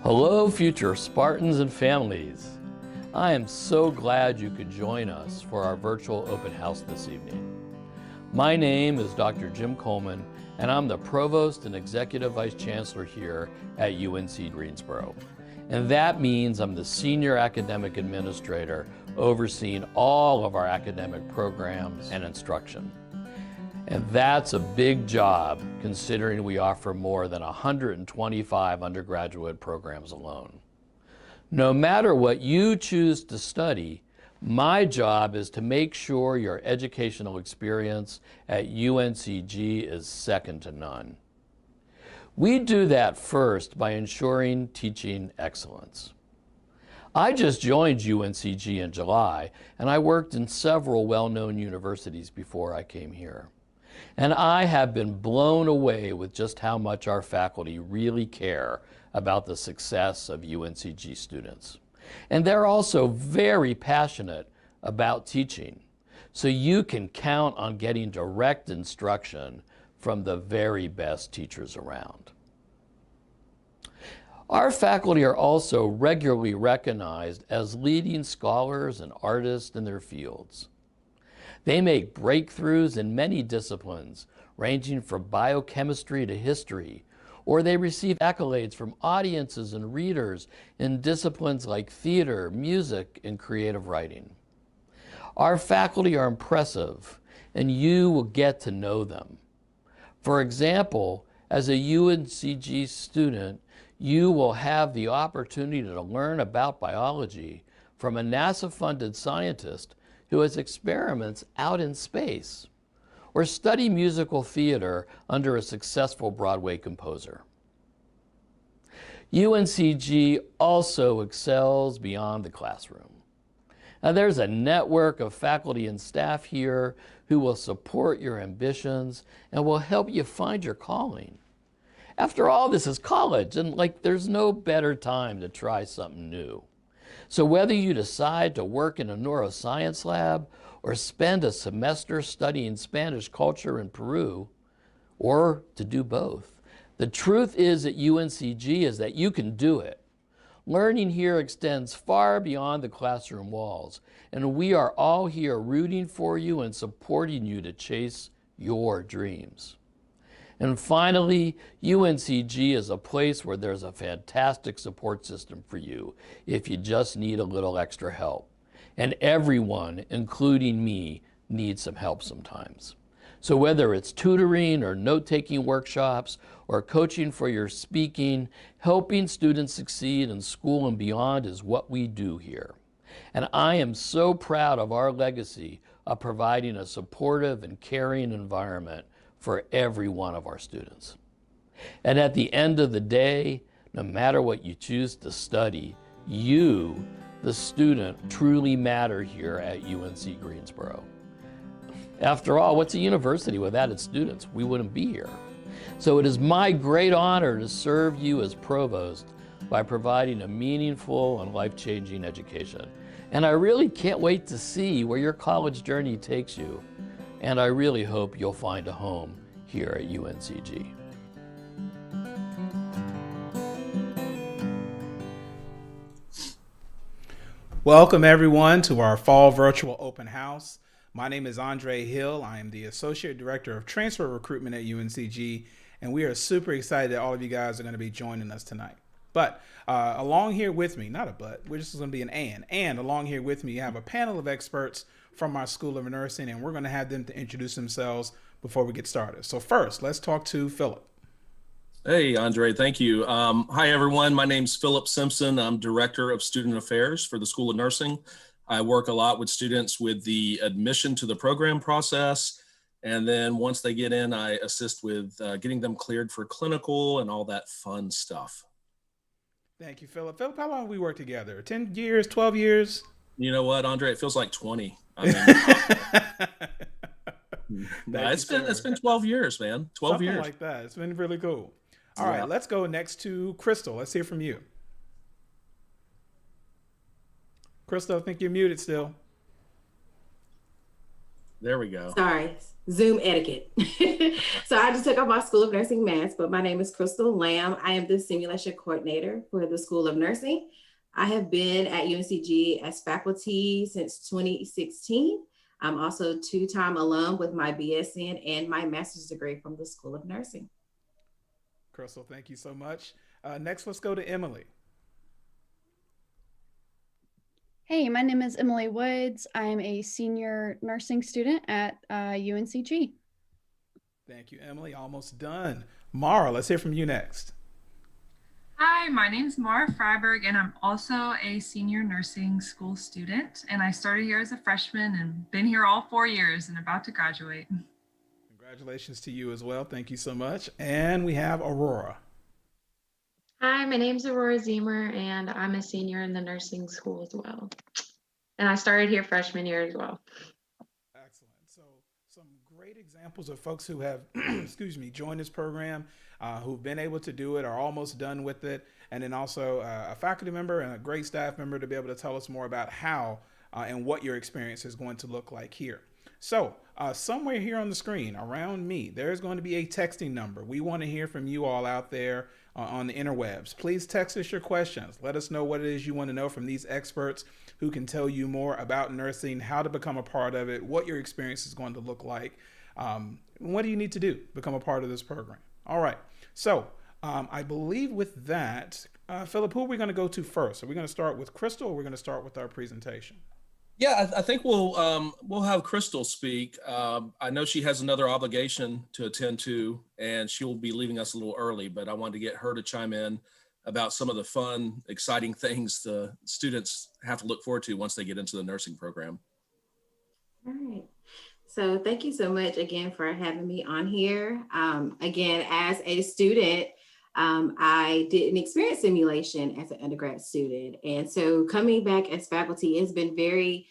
Hello, future Spartans and families. I am so glad you could join us for our virtual open house this evening. My name is Dr. Jim Coleman, and I'm the Provost and Executive Vice Chancellor here at UNC Greensboro. And that means I'm the Senior Academic Administrator overseeing all of our academic programs and instruction. And that's a big job considering we offer more than 125 undergraduate programs alone. No matter what you choose to study, my job is to make sure your educational experience at UNCG is second to none. We do that first by ensuring teaching excellence. I just joined UNCG in July, and I worked in several well-known universities before I came here. And I have been blown away with just how much our faculty really care about the success of UNCG students. And they're also very passionate about teaching, so you can count on getting direct instruction from the very best teachers around. Our faculty are also regularly recognized as leading scholars and artists in their fields. They make breakthroughs in many disciplines, ranging from biochemistry to history, or they receive accolades from audiences and readers in disciplines like theater, music, and creative writing. Our faculty are impressive, and you will get to know them. For example, as a UNCG student, you will have the opportunity to learn about biology from a NASA-funded scientist who has experiments out in space, or study musical theater under a successful Broadway composer. UNCG also excels beyond the classroom. Now, there's a network of faculty and staff here who will support your ambitions and will help you find your calling. After all, this is college, and there's no better time to try something new. So whether you decide to work in a neuroscience lab or spend a semester studying Spanish culture in Peru, or to do both, the truth is at UNCG is that you can do it. Learning here extends far beyond the classroom walls, and we are all here rooting for you and supporting you to chase your dreams. And finally, UNCG is a place where there's a fantastic support system for you if you just need a little extra help. And everyone, including me, needs some help sometimes. So whether it's tutoring or note-taking workshops or coaching for your speaking, helping students succeed in school and beyond is what we do here. And I am so proud of our legacy of providing a supportive and caring environment for every one of our students. And at the end of the day, no matter what you choose to study, you, the student, truly matter here at UNC Greensboro. After all, what's a university without its students? We wouldn't be here. So it is my great honor to serve you as provost by providing a meaningful and life-changing education. And I really can't wait to see where your college journey takes you. And I really hope you'll find a home here at UNCG. Welcome everyone to our fall virtual open house. My name is Andre Hill. I am the Associate Director of Transfer Recruitment at UNCG, and we are super excited that all of you guys are going to be joining us tonight. But along here with me, not a but, we're just going to be an and along here with me, you have a panel of experts from our School of Nursing, and we're going to have them to introduce themselves before we get started. So first, let's talk to Philip. Hey, Andre, thank you. Hi, everyone. My name's Philip Simpson. I'm Director of Student Affairs for the School of Nursing. I work a lot with students with the admission to the program process. And then once they get in, I assist with getting them cleared for clinical and all that fun stuff. Thank you, Philip. Philip, how long have we worked together? 10 years, 12 years? You know what, Andre? It feels like 20. I mean, it's been 12 years, man. 12 Something years. Like that. It's been really cool. All right, let's go next to Crystal. Let's hear from you. Crystal, I think you're muted still. There we go. Sorry, Zoom etiquette. So I just took off my School of Nursing mask, but my name is Crystal Lamb. I am the simulation coordinator for the School of Nursing. I have been at UNCG as faculty since 2016. I'm also a two-time alum with my BSN and my master's degree from the School of Nursing. Crystal, thank you so much. Next, let's go to Emily. Hey, my name is Emily Woods. I'm a senior nursing student at UNCG. Thank you, Emily. Almost done. Mara, let's hear from you next. Hi, my name is Mara Freiberg, and I'm also a senior nursing school student. And I started here as a freshman and been here all 4 years and about to graduate. Congratulations to you as well. Thank you so much. And we have Aurora. Hi, my name's Aurora Zemer, and I'm a senior in the nursing school as well. And I started here freshman year as well. Excellent. So some great examples of folks who have, excuse me, joined this program, who've been able to do it, are almost done with it, and then also a faculty member and a great staff member to be able to tell us more about how and what your experience is going to look like here. So somewhere here on the screen around me, there's going to be a texting number. We want to hear from you all out there on the interwebs. Please text us your questions. Let us know what it is you want to know from these experts who can tell you more about nursing, how to become a part of it, what your experience is going to look like. What do you need to do to become a part of this program? All right. So I believe with that, Philip, who are we going to go to first? Are we going to start with Crystal, or are we going to start with our presentation? Yeah, I think we'll have Crystal speak. I know she has another obligation to attend to, and she will be leaving us a little early, but I wanted to get her to chime in about some of the fun, exciting things the students have to look forward to once they get into the nursing program. All right. So thank you so much again for having me on here. Again, as a student, I didn't experience simulation as an undergrad student. And so coming back as faculty has been very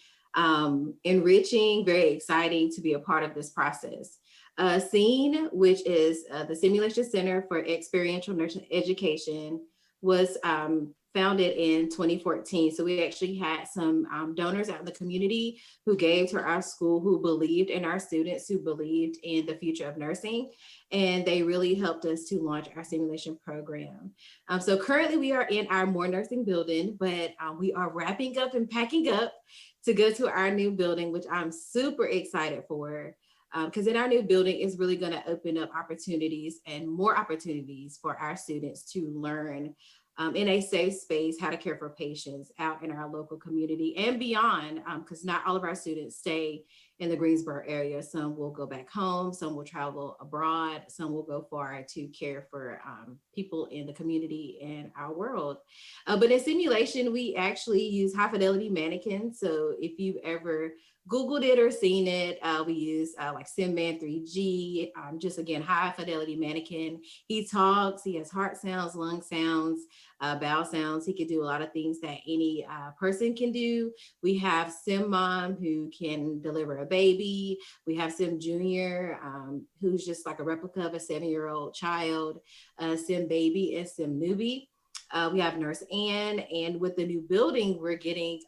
enriching, very exciting to be a part of this process. SCENE, which is the Simulation Center for Experiential Nursing Education, was founded in 2014. So we actually had some donors out in the community who gave to our school, who believed in our students, who believed in the future of nursing. And they really helped us to launch our simulation program. So currently we are in our More Nursing building, but we are wrapping up and packing up to go to our new building, which I'm super excited for. Because in our new building is really going to open up opportunities and more opportunities for our students to learn in a safe space how to care for patients out in our local community and beyond, because not all of our students stay in the Greensboro area. Some will go back home, some will travel abroad, some will go far to care for people in the community and our world. But in simulation, we actually use high fidelity mannequins. So if you've ever Googled it or seen it, we use like SimMan 3G, just again, high fidelity mannequin. He talks, he has heart sounds, lung sounds, bowel sounds. He can do a lot of things that any person can do. We have Sim Mom, who can deliver a baby. We have Sim Junior, who's just like a replica of a 7-year-old child, Sim Baby and Sim Newbie. We have Nurse Ann, and with the new building, we're getting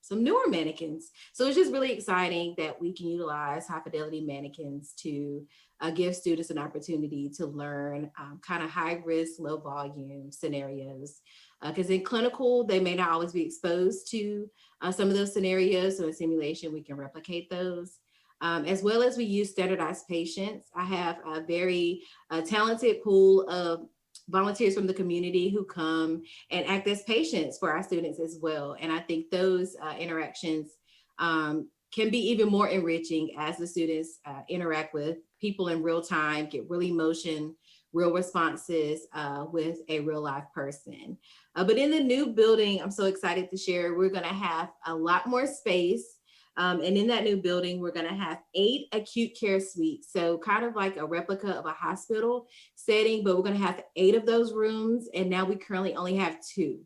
some newer mannequins. So it's just really exciting that we can utilize high fidelity mannequins to give students an opportunity to learn kind of high risk, low volume scenarios. Because in clinical, they may not always be exposed to some of those scenarios. So in simulation, we can replicate those. As well as we use standardized patients. I have a very talented pool of volunteers from the community who come and act as patients for our students as well. And I think those interactions can be even more enriching as the students interact with people in real time, get real emotion, real responses with a real live person. But in the new building, I'm so excited to share, we're gonna have a lot more space. And in that new building, we're going to have 8 acute care suites. So kind of like a replica of a hospital setting, but we're going to have 8 of those rooms. And now we currently only have 2.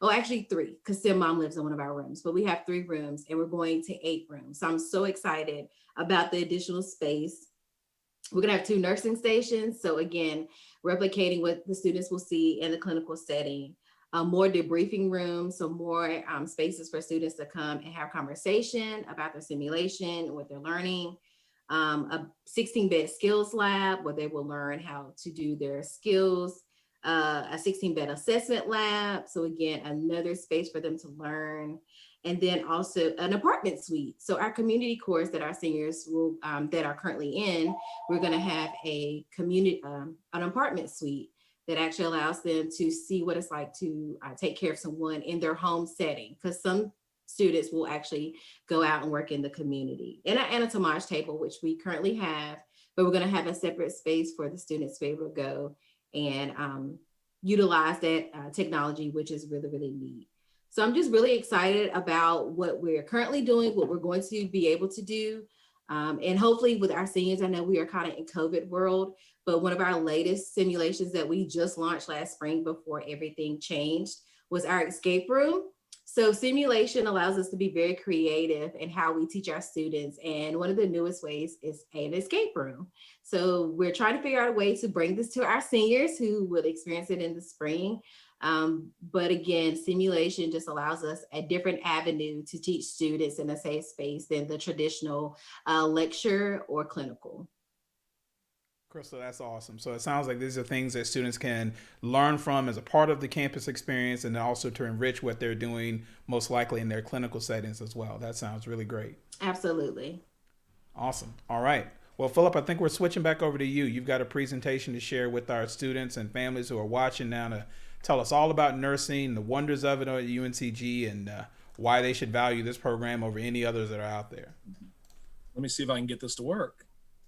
Oh, actually 3, because Sim Mom lives in one of our rooms, but we have 3 rooms and we're going to 8 rooms. So I'm so excited about the additional space. We're going to have 2 nursing stations. So again, replicating what the students will see in the clinical setting. more debriefing rooms, so more spaces for students to come and have conversation about their simulation, what they're learning. A 16-bed skills lab where they will learn how to do their skills, a 16-bed assessment lab. So again, another space for them to learn. And then also an apartment suite. So our community course that our seniors will, that are currently in, we're gonna have a community, an apartment suite that actually allows them to see what it's like to take care of someone in their home setting. Because some students will actually go out and work in the community. And a Tomage table, which we currently have, but we're gonna have a separate space for the students to be able to go and utilize that technology, which is really, really neat. So I'm just really excited about what we're currently doing, what we're going to be able to do. And hopefully with our seniors, I know we are kind of in COVID world, but one of our latest simulations that we just launched last spring before everything changed was our escape room. So simulation allows us to be very creative in how we teach our students. And one of the newest ways is an escape room. So we're trying to figure out a way to bring this to our seniors who will experience it in the spring. But again, simulation just allows us a different avenue to teach students in a safe space than the traditional lecture or clinical. Crystal, that's awesome. So it sounds like these are things that students can learn from as a part of the campus experience and also to enrich what they're doing most likely in their clinical settings as well. That sounds really great. Absolutely. Awesome. All right. Well, Philip, I think we're switching back over to you. You've got a presentation to share with our students and families who are watching now to tell us all about nursing, the wonders of it at UNCG, and why they should value this program over any others that are out there. Let me see if I can get this to work.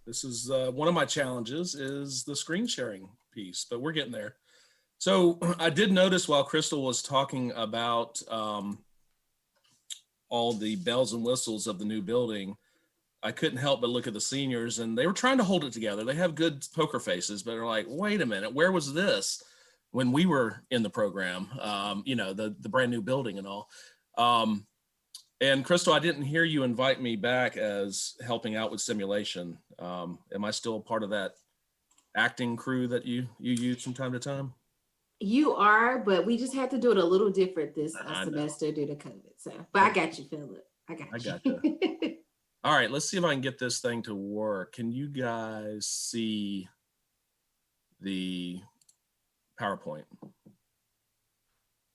This is one of my challenges is the screen sharing piece, but we're getting there. So I did notice while Crystal was talking about all the bells and whistles of the new building, I couldn't help but look at the seniors, and they were trying to hold it together. They have good poker faces, but they're like, wait a minute, where was this when we were in the program? You know, the brand new building and all. And Crystal, I didn't hear you invite me back as helping out with simulation. Am I still part of that acting crew that you use from time to time? You are, but we just had to do it a little different this semester due to COVID. So, but I got you, Philip. I got you. All right, let's see if I can get this thing to work. Can you guys see the PowerPoint?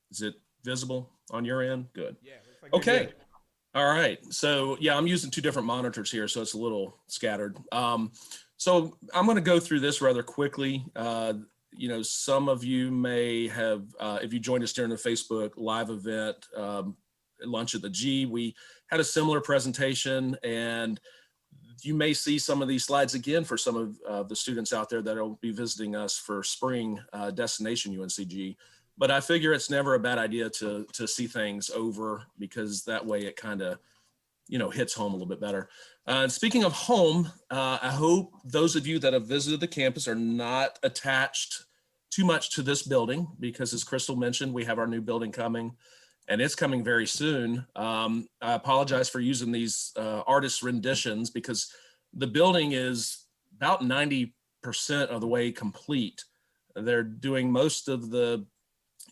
Is it visible on your end? Good. Yeah. Looks like okay. Good. All right. So yeah, I'm using two different monitors here, so it's a little scattered. So I'm going to go through this rather quickly. You know, some of you may have, if you joined us during the Facebook live event, Lunch at the G, we had a similar presentation, and you may see some of these slides again for some of the students out there that will be visiting us for spring destination UNCG. But I figure it's never a bad idea to see things over, because that way it kind of, you know, hits home a little bit better. Speaking of home, I hope those of you that have visited the campus are not attached too much to this building, because as Crystal mentioned, we have our new building coming, and it's coming very soon. I apologize for using these artist renditions, because the building is about 90% of the way complete. They're doing most of the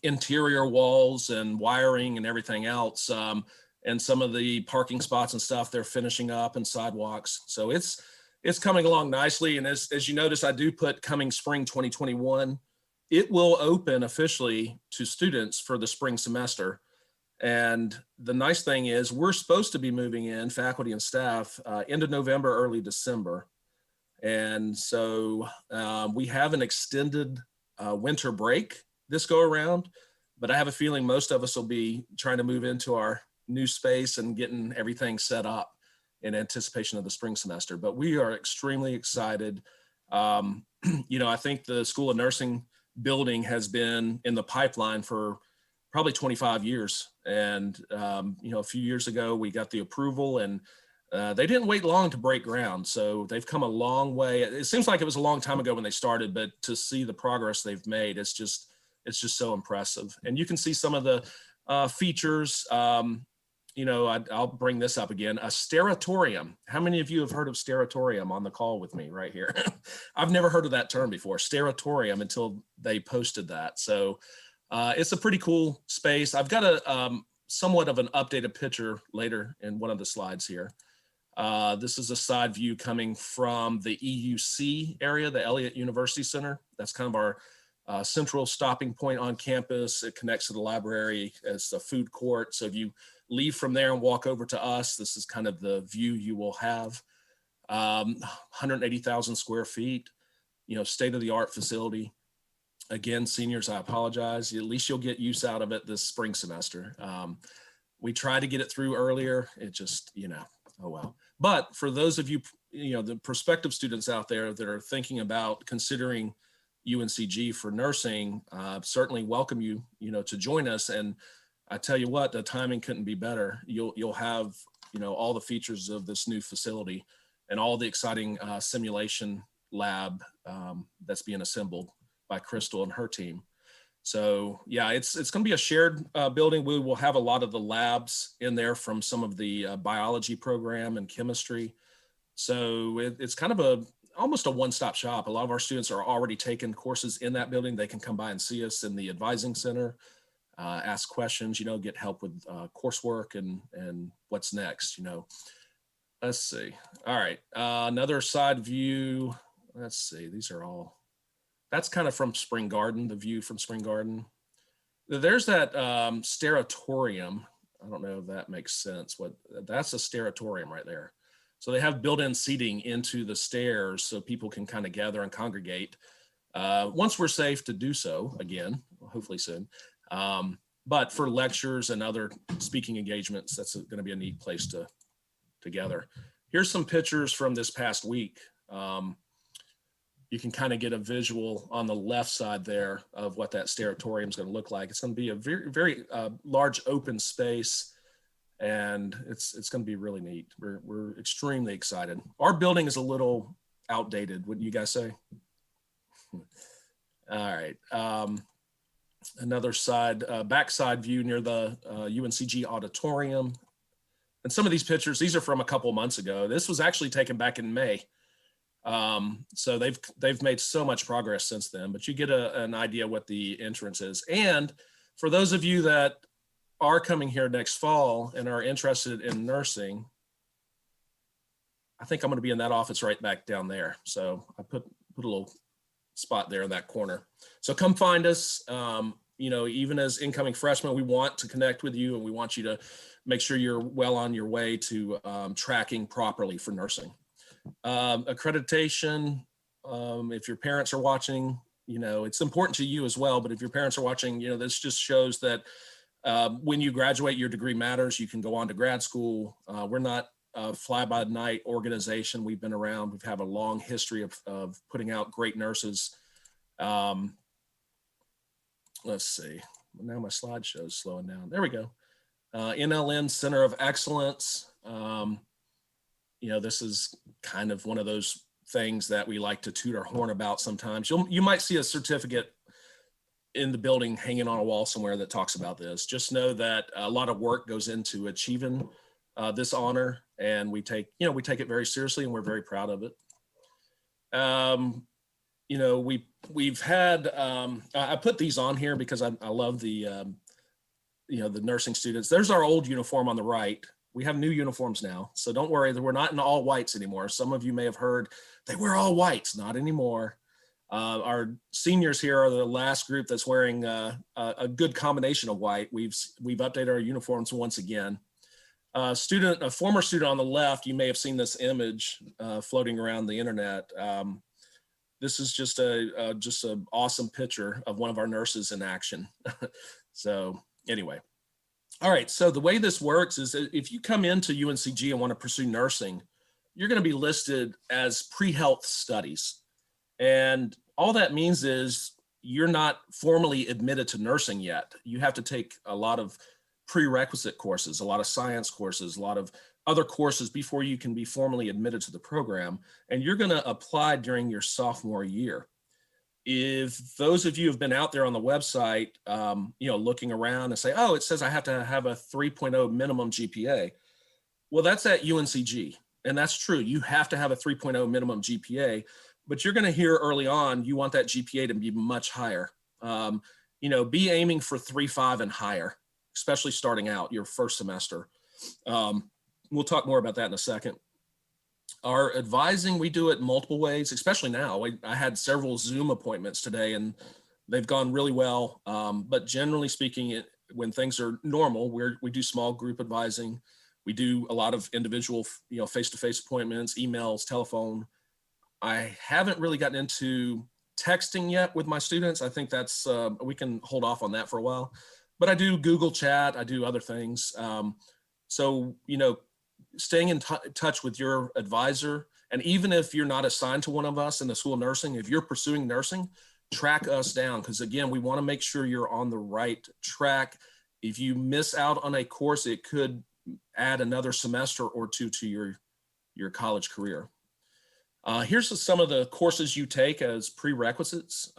interior walls and wiring and everything else. And some of the parking spots and stuff they're finishing up, and sidewalks. So it's coming along nicely. And as you notice, I do put coming spring 2021. It will open officially to students for the spring semester. And the nice thing is we're supposed to be moving in, faculty and staff, end of November, early December. And so we have an extended winter break this go around, but I have a feeling most of us will be trying to move into our new space and getting everything set up in anticipation of the spring semester. But we are extremely excited. You know, I think the School of Nursing building has been in the pipeline for probably 25 years. And, you know, a few years ago, we got the approval, and they didn't wait long to break ground. So they've come a long way. It seems like it was a long time ago when they started, but to see the progress they've made, it's just so impressive. And you can see some of the features. You know, I'll bring this up again, a steratorium. How many of you have heard of steratorium on the call with me right here? I've never heard of that term before, steratorium, until they posted that. So It's a pretty cool space. I've got a somewhat of an updated picture later in one of the slides here. This is a side view coming from the EUC area, the Elliott University Center. That's kind of our central stopping point on campus. It connects to the library as a food court. So if you leave from there and walk over to us, this is kind of the view you will have. 180,000 square feet, state-of-the-art facility. Again, seniors, I apologize. At least you'll get use out of it this spring semester. We tried to get it through earlier. It just, oh well. But for those of you, the prospective students out there that are thinking about considering UNCG for nursing, certainly welcome you, to join us. And I tell you what, the timing couldn't be better. You'll have, all the features of this new facility and all the exciting simulation lab that's being assembled by Crystal and her team. So yeah, it's going to be a shared building. We will have a lot of the labs in there from some of the biology program and chemistry. So it's kind of almost a one-stop shop. A lot of our students are already taking courses in that building. They can come by and see us in the advising center, ask questions, get help with coursework and what's next, Let's see. All right, another side view. Let's see, that's kind of from Spring Garden, the view from Spring Garden. There's that steratorium. I don't know if that makes sense. That's a steratorium right there. So they have built-in seating into the stairs so people can kind of gather and congregate. Once we're safe to do so, again, hopefully soon. But for lectures and other speaking engagements, that's going to be a neat place to gather. Here's some pictures from this past week. You can kind of get a visual on the left side there of what that steratorium is going to look like. It's going to be a very, very large open space, and it's going to be really neat. We're extremely excited. Our building is a little outdated, wouldn't you guys say? All right. Another backside view near the UNCG auditorium. And some of these pictures, these are from a couple months ago. This was actually taken back in May. So they've made so much progress since then, but you get an idea what the entrance is. And for those of you that are coming here next fall and are interested in nursing, I think I'm going to be in that office right back down there. So I put a little spot there in that corner. So come find us. Even as incoming freshmen, we want to connect with you and we want you to make sure you're well on your way to tracking properly for nursing. Accreditation, if your parents are watching, it's important to you as well, but if your parents are watching, this just shows that when you graduate, your degree matters. You can go on to grad school. We're not a fly-by-night organization. We've been around. We've had a long history of putting out great nurses. Let's see. Now my slideshow is slowing down. There we go. NLN Center of Excellence. This is kind of one of those things that we like to toot our horn about sometimes. You might see a certificate in the building hanging on a wall somewhere that talks about this. Just know that a lot of work goes into achieving this honor, and we take it very seriously, and we're very proud of it. We've had, I put these on here because I love the nursing students. There's our old uniform on the right. We have new uniforms now, so don't worry that we're not in all whites anymore. Some of you may have heard they wear all whites, not anymore. Our seniors here are the last group that's wearing a good combination of white. We've updated our uniforms once again. A former student on the left, you may have seen this image floating around the internet. This is just an awesome picture of one of our nurses in action. So anyway. All right, so the way this works is that if you come into UNCG and want to pursue nursing, you're going to be listed as pre-health studies. And all that means is you're not formally admitted to nursing yet. You have to take a lot of prerequisite courses, a lot of science courses, a lot of other courses before you can be formally admitted to the program. And you're going to apply during your sophomore year. If those of you have been out there on the website, looking around and say, oh, it says I have to have a 3.0 minimum GPA. Well, that's at UNCG. And that's true. You have to have a 3.0 minimum GPA, but you're going to hear early on, you want that GPA to be much higher. be aiming for 3.5 and higher, especially starting out your first semester. We'll talk more about that in a second. Our advising, we do it multiple ways, especially now. I had several Zoom appointments today and they've gone really well. But generally speaking, when things are normal, we do small group advising. We do a lot of individual, face-to-face appointments, emails, telephone. I haven't really gotten into texting yet with my students. I think that's, we can hold off on that for a while. But I do Google Chat, I do other things. So, staying in touch with your advisor, and even if you're not assigned to one of us in the School of Nursing, if you're pursuing nursing, track us down, because again, we want to make sure you're on the right track. If you miss out on a course, it could add another semester or two to your college career. Here's some of the courses you take as prerequisites.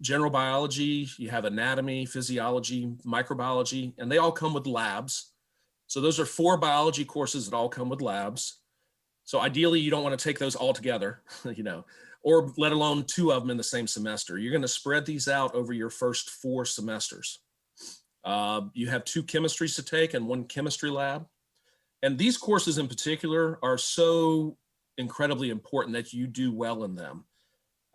General biology, you have anatomy, physiology, microbiology, and they all come with labs. So those are 4 biology courses that all come with labs. So ideally, you don't want to take those all together, or let alone 2 of them in the same semester. You're going to spread these out over your first 4 semesters. You have 2 chemistries to take and 1 chemistry lab. And these courses in particular are so incredibly important that you do well in them.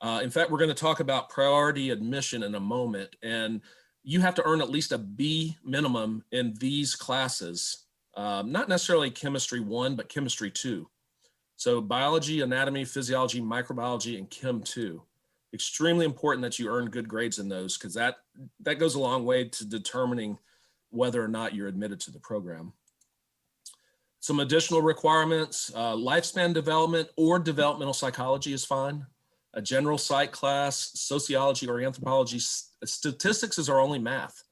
In fact, we're going to talk about priority admission in a moment, and you have to earn at least a B minimum in these classes, not necessarily chemistry 1, but chemistry 2. So biology, anatomy, physiology, microbiology, and chem 2. Extremely important that you earn good grades in those, because that goes a long way to determining whether or not you're admitted to the program. Some additional requirements, lifespan development or developmental psychology is fine. A general psych class, sociology or anthropology. Statistics is our only math.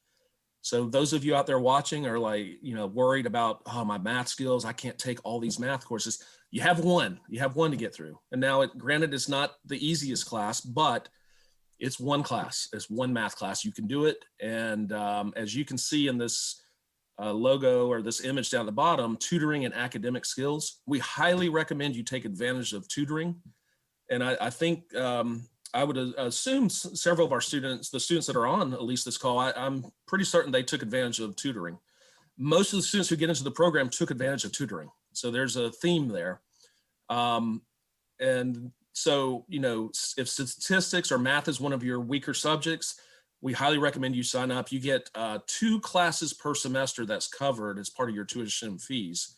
So those of you out there watching are worried about, oh, my math skills, I can't take all these math courses. You have one to get through. And now granted, it's not the easiest class, but it's one class, it's one math class. You can do it. And as you can see in this logo or this image down at the bottom, tutoring and academic skills, we highly recommend you take advantage of tutoring. And I think I would assume several of our students, the students that are on at least this call, I'm pretty certain they took advantage of tutoring. Most of the students who get into the program took advantage of tutoring. So there's a theme there. And so, if statistics or math is one of your weaker subjects, we highly recommend you sign up. You get 2 classes per semester that's covered as part of your tuition fees.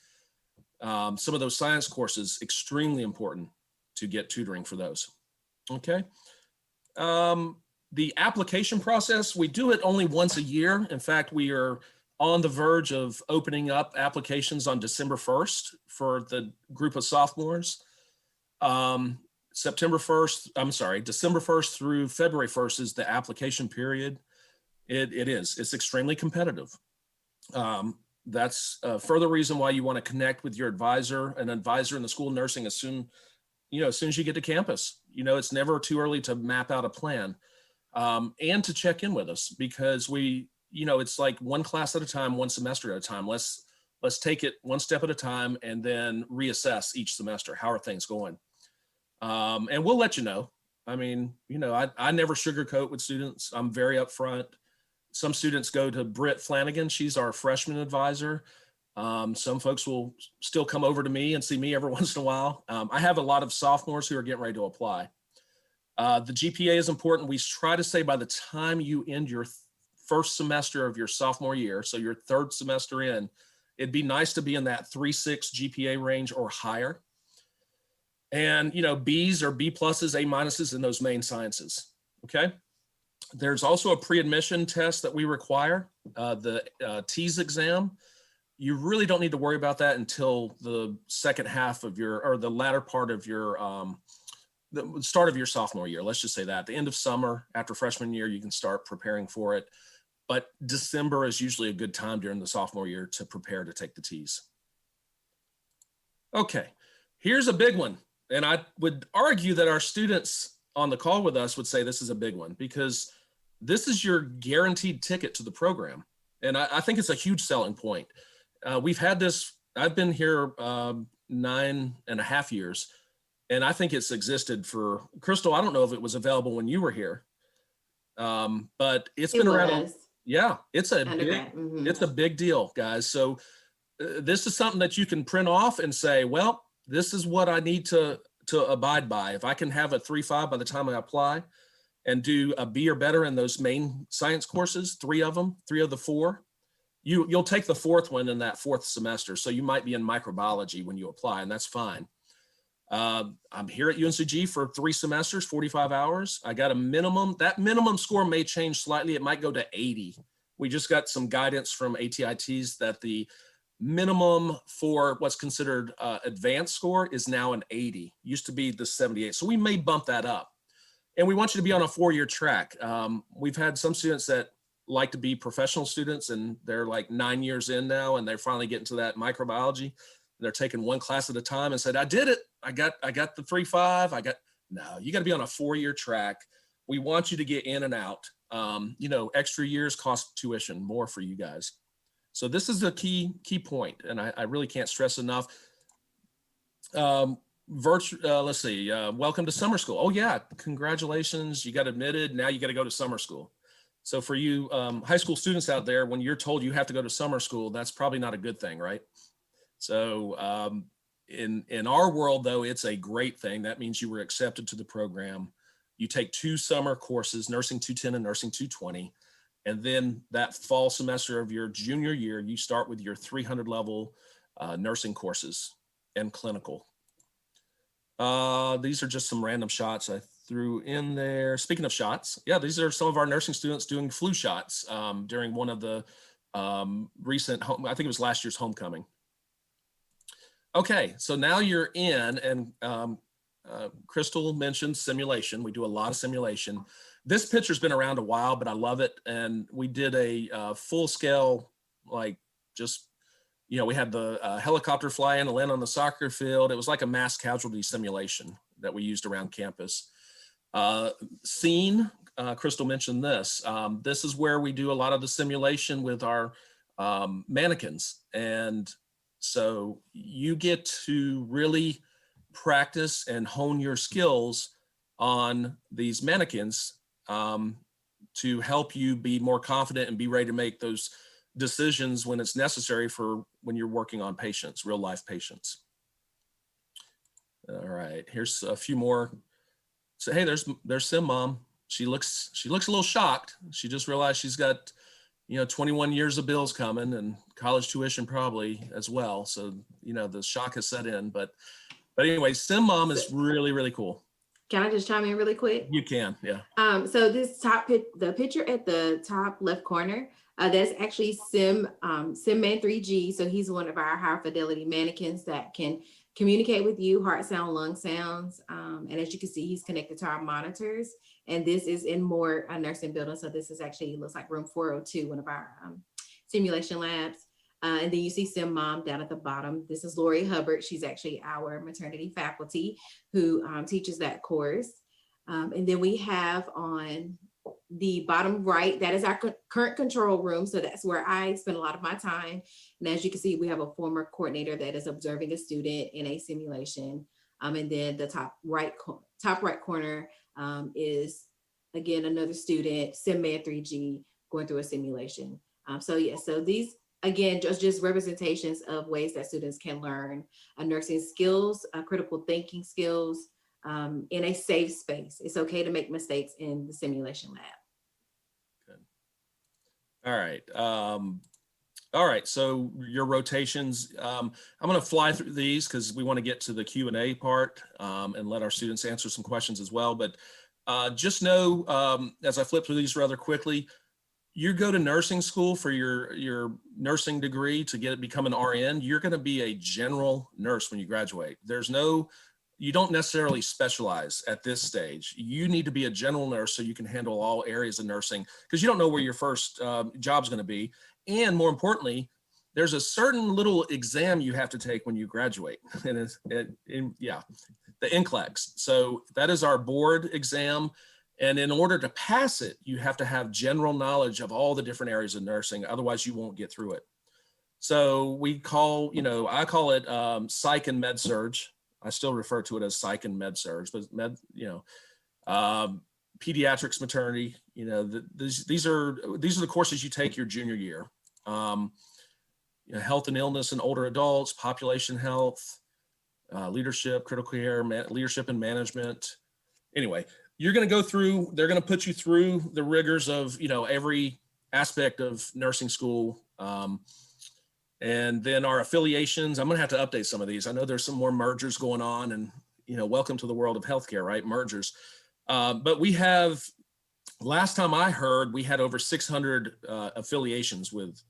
Some of those science courses, extremely important to get tutoring for those. Okay. The application process, we do it only once a year. In fact, we are on the verge of opening up applications on December 1st for the group of sophomores. December 1st through February 1st is the application period. It's extremely competitive. That's a further reason why you want to connect with your advisor, an advisor in the School of Nursing as soon as you get to campus. It's never too early to map out a plan, and to check in with us, because it's like one class at a time, one semester at a time. Let's take it one step at a time and then reassess each semester. How are things going? And we'll let you know. I mean, I never sugarcoat with students. I'm very upfront. Some students go to Britt Flanagan. She's our freshman advisor. Some folks will still come over to me and see me every once in a while. I have a lot of sophomores who are getting ready to apply. The GPA is important. We try to say by the time you end your first semester of your sophomore year, so your 3rd semester in, it'd be nice to be in that 3.6 GPA range or higher. And, B's or B pluses, A minuses in those main sciences, okay? There's also a pre-admission test that we require, the TEAS exam. You really don't need to worry about that until the second half of the latter part of your, the start of your sophomore year. Let's just say that. At the end of summer, after freshman year, you can start preparing for it. But December is usually a good time during the sophomore year to prepare to take the TEAS. Okay, here's a big one. And I would argue that our students on the call with us would say this is a big one, because this is your guaranteed ticket to the program. And I think it's a huge selling point. We've had this, I've been here 9.5 years, and I think it's existed for, Crystal, I don't know if it was available when you were here. but it's It been around. was Yeah, it's a undergrad. it's a big deal, guys. So this is something that you can print off and say, well, this is what I need to abide by. If I can have a 3.5 by the time I apply and do a B or better in those main science courses, 3 of them, 3 of the 4, you'll take the 4th one in that 4th semester. So you might be in microbiology when you apply, and that's fine. I'm here at UNCG for 3 semesters, 45 hours. I got a minimum. That minimum score may change slightly. It might go to 80. We just got some guidance from ATITs that the minimum for what's considered advanced score is now an 80. Used to be the 78. So we may bump that up. And we want you to be on a 4-year track. We've had some students that like to be professional students, and they're like 9 years in now, and they're finally getting to that microbiology. They're taking one class at a time and said, I did it. I got the 3.5. No, you got to be on a 4-year track. We want you to get in and out. Extra years cost tuition more for you guys. So this is a key point. And I really can't stress enough. Let's see, welcome to summer school. Oh yeah, congratulations. You got admitted. Now you got to go to summer school. So for you high school students out there, when you're told you have to go to summer school, that's probably not a good thing, right? So in our world, though, it's a great thing. That means you were accepted to the program. You take 2 summer courses, Nursing 210 and Nursing 220. And then that fall semester of your junior year, you start with your 300 level nursing courses and clinical. These are just some random shots I threw in there. Speaking of shots, yeah, these are some of our nursing students doing flu shots during one of the recent, I think it was last year's homecoming. Okay, so now you're in, and Crystal mentioned simulation. We do a lot of simulation. This picture's been around a while, but I love it. And we did a full scale, like just, we had the helicopter fly in and land on the soccer field. It was like a mass casualty simulation that we used around campus. Scene, Crystal mentioned this. This is where we do a lot of the simulation with our mannequins. And so you get to really practice and hone your skills on these mannequins to help you be more confident and be ready to make those decisions when it's necessary for when you're working on patients, real life patients. All right, here's a few more. So hey, there's Sim Mom. She looks a little shocked. She just realized she's got 21 years of bills coming and college tuition probably as well. So, the shock has set in, but anyway, Sim Mom is really, really cool. Can I just chime in really quick? You can, yeah. So this the picture at the top left corner, that's actually Sim Man 3G. So he's one of our high fidelity mannequins that can communicate with you, heart sound, lung sounds. And as you can see, he's connected to our monitors. And this is in Moore nursing building. So this is actually, looks like room 402, one of our simulation labs. And then you see Sim Mom down at the bottom. This is Lori Hubbard. She's actually our maternity faculty who teaches that course. And then we have on the bottom right, that is our current control room. So that's where I spend a lot of my time. And as you can see, we have a former coordinator that is observing a student in a simulation. And then the top right corner is, again, another student, Sim Man 3G, going through a simulation. So these, again, just representations of ways that students can learn nursing skills, critical thinking skills in a safe space. It's okay to make mistakes in the simulation lab. Good. All right. So your rotations, I'm going to fly through these because we want to get to the Q&A part and let our students answer some questions as well. But just know, as I flip through these rather quickly, you go to nursing school for your nursing degree to become an RN, you're going to be a general nurse when you graduate. You don't necessarily specialize at this stage. You need to be a general nurse so you can handle all areas of nursing because you don't know where your first job's going to be. And more importantly, there's a certain little exam you have to take when you graduate, and the NCLEX. So that is our board exam. And in order to pass it, you have to have general knowledge of all the different areas of nursing. Otherwise, you won't get through it. So I call it psych and med surg. I still refer to it as psych and med surg, but pediatrics, maternity, these are the courses you take your junior year. Health and illness in older adults, population health, leadership, critical care, leadership and management. Anyway, you're going to go through, they're going to put you through the rigors of, every aspect of nursing school. And then our affiliations, I'm going to have to update some of these. I know there's some more mergers going on, and, welcome to the world of healthcare, right? Mergers. But we have, last time I heard, we had over 600 affiliations with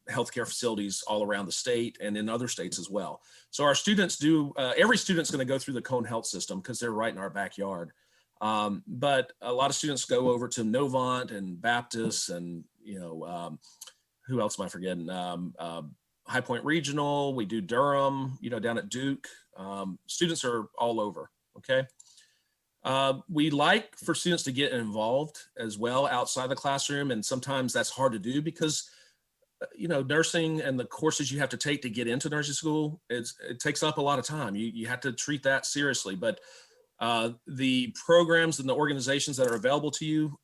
healthcare facilities all around the state and in other states as well. So our students every student's going to go through the Cone Health system because they're right in our backyard. But a lot of students go over to Novant and Baptist and, who else am I forgetting? High Point Regional, we do Durham, down at Duke. Students are all over, okay? We like for students to get involved as well outside the classroom, and sometimes that's hard to do because nursing and the courses you have to take to get into nursing school, it takes up a lot of time. You have to treat that seriously, but the programs and the organizations that are available to you,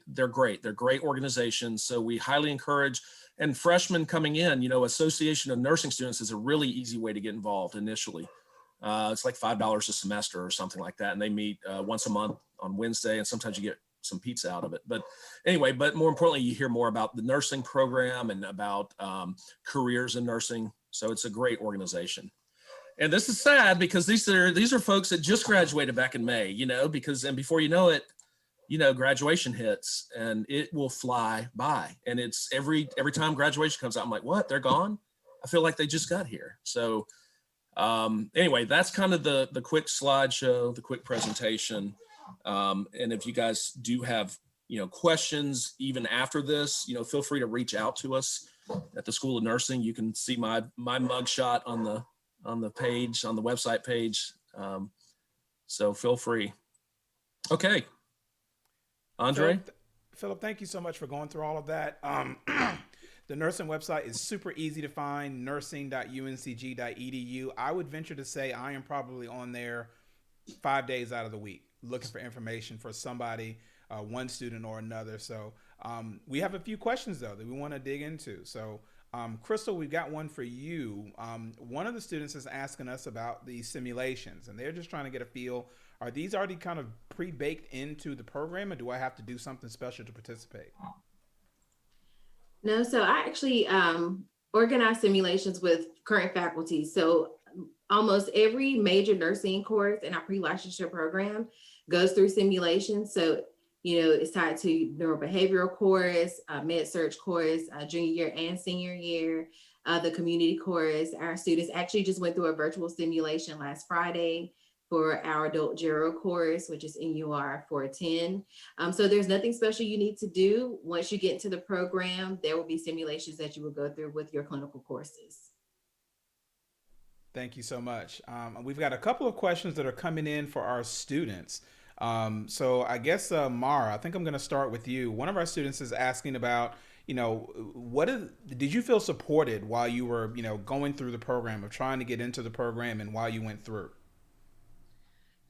they're great. They're great organizations. So we highly encourage, and freshmen coming in, Association of Nursing Students is a really easy way to get involved initially. It's like $5 a semester or something like that. And they meet once a month on Wednesday, and sometimes you get some pizza out of it. But anyway, but more importantly, you hear more about the nursing program and about careers in nursing. So it's a great organization. And this is sad because these are folks that just graduated back in May, and before you know it, graduation hits and it will fly by. And it's every time graduation comes out, I'm like, what? They're gone? I feel like they just got here. So anyway, that's kind of the quick slideshow, the quick presentation. And if you guys do have, questions even after this, feel free to reach out to us at the School of Nursing. You can see my mugshot on the page, on the website page. So feel free. Okay. Andre? Philip, thank you so much for going through all of that. The nursing website is super easy to find, nursing.uncg.edu. I would venture to say I am probably on there 5 days out of the week looking for information for somebody, one student or another. So we have a few questions, though, that we want to dig into. So Crystal, we've got one for you. One of the students is asking us about the simulations, and they're just trying to get a feel. Are these already kind of pre-baked into the program, or do I have to do something special to participate? No, so I actually organize simulations with current faculty. So almost every major nursing course in our pre-licensure program goes through simulations. So, it's tied to neurobehavioral course, med-surg course, junior year and senior year, the community course. Our students actually just went through a virtual simulation last Friday for our adult gero course, which is NUR 410. So there's nothing special you need to do. Once you get into the program, there will be simulations that you will go through with your clinical courses. Thank you so much. We've got a couple of questions that are coming in for our students. So I guess, Mara, I think I'm going to start with you. One of our students is asking about, did you feel supported while you were, going through the program, of trying to get into the program and while you went through?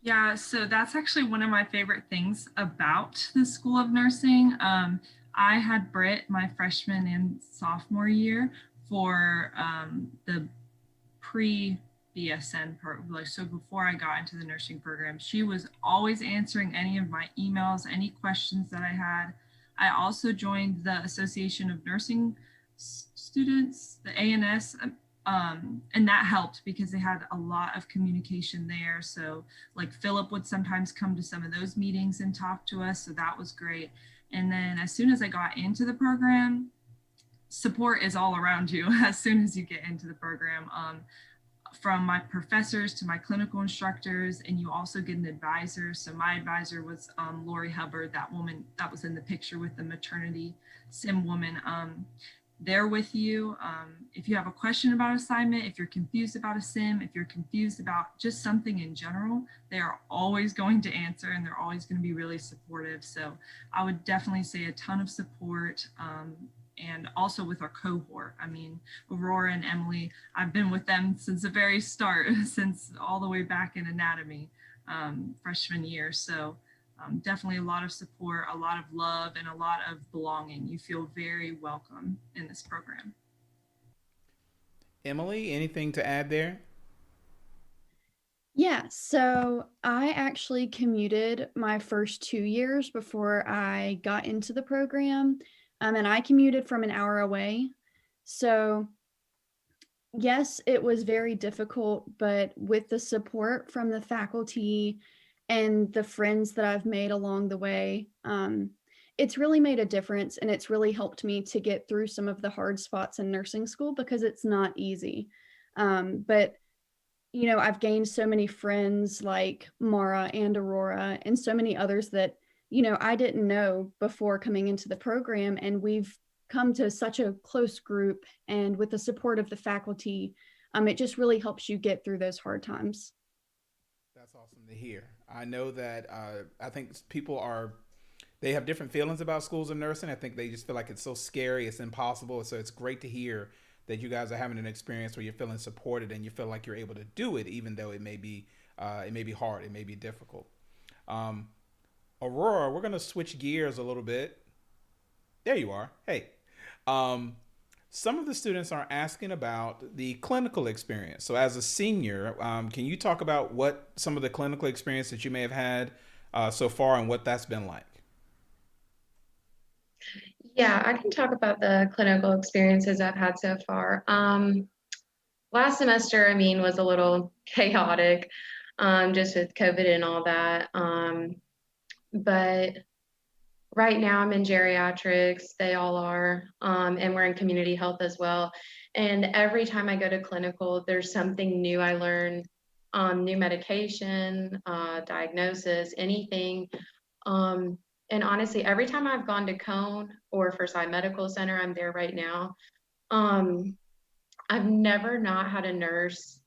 Yeah, so that's actually one of my favorite things about the School of Nursing. I had Britt my freshman and sophomore year for the pre-BSN program. So before I got into the nursing program, she was always answering any of my emails, any questions that I had. I also joined the Association of Nursing Students, the ANS, and that helped because they had a lot of communication there. So like Philip would sometimes come to some of those meetings and talk to us. So that was great. And then as soon as I got into the program, support is all around you as soon as you get into the program, from my professors to my clinical instructors, and you also get an advisor. So my advisor was Lori Hubbard, that woman that was in the picture with the maternity sim woman. They're with you. If you have a question about assignment, if you're confused about a sim, if you're confused about just something in general, they are always going to answer, and they're always going to be really supportive. So I would definitely say a ton of support. And also with our cohort. I mean, Aurora and Emily, I've been with them since the very start, since all the way back in anatomy, freshman year. So Definitely a lot of support, a lot of love, and a lot of belonging. You feel very welcome in this program. Emily, anything to add there? Yeah, so I actually commuted my first 2 years before I got into the program, and I commuted from an hour away. So, yes, it was very difficult, but with the support from the faculty and the friends that I've made along the way, it's really made a difference, and it's really helped me to get through some of the hard spots in nursing school because it's not easy. But I've gained so many friends like Mara and Aurora and so many others that, I didn't know before coming into the program. And we've come to such a close group. And with the support of the faculty, it just really helps you get through those hard times. That's awesome to hear. I know that I think they have different feelings about schools of nursing. I think they just feel like it's so scary, it's impossible. So it's great to hear that you guys are having an experience where you're feeling supported and you feel like you're able to do it, even though it may be hard, it may be difficult. Aurora, we're gonna switch gears a little bit. There you are. Hey, um, some of the students are asking about the clinical experience. So, as a senior, can you talk about what some of the clinical experience that you may have had so far and what that's been like? Yeah, I can talk about the clinical experiences I've had so far. Last semester, I mean, was a little chaotic, just with COVID and all that. But right now I'm in geriatrics, they all are, and we're in community health as well. And every time I go to clinical, there's something new I learn, new medication, diagnosis, anything. And honestly, every time I've gone to Cone or Forsyth Medical Center, I'm there right now. Um, I've never not had a nurse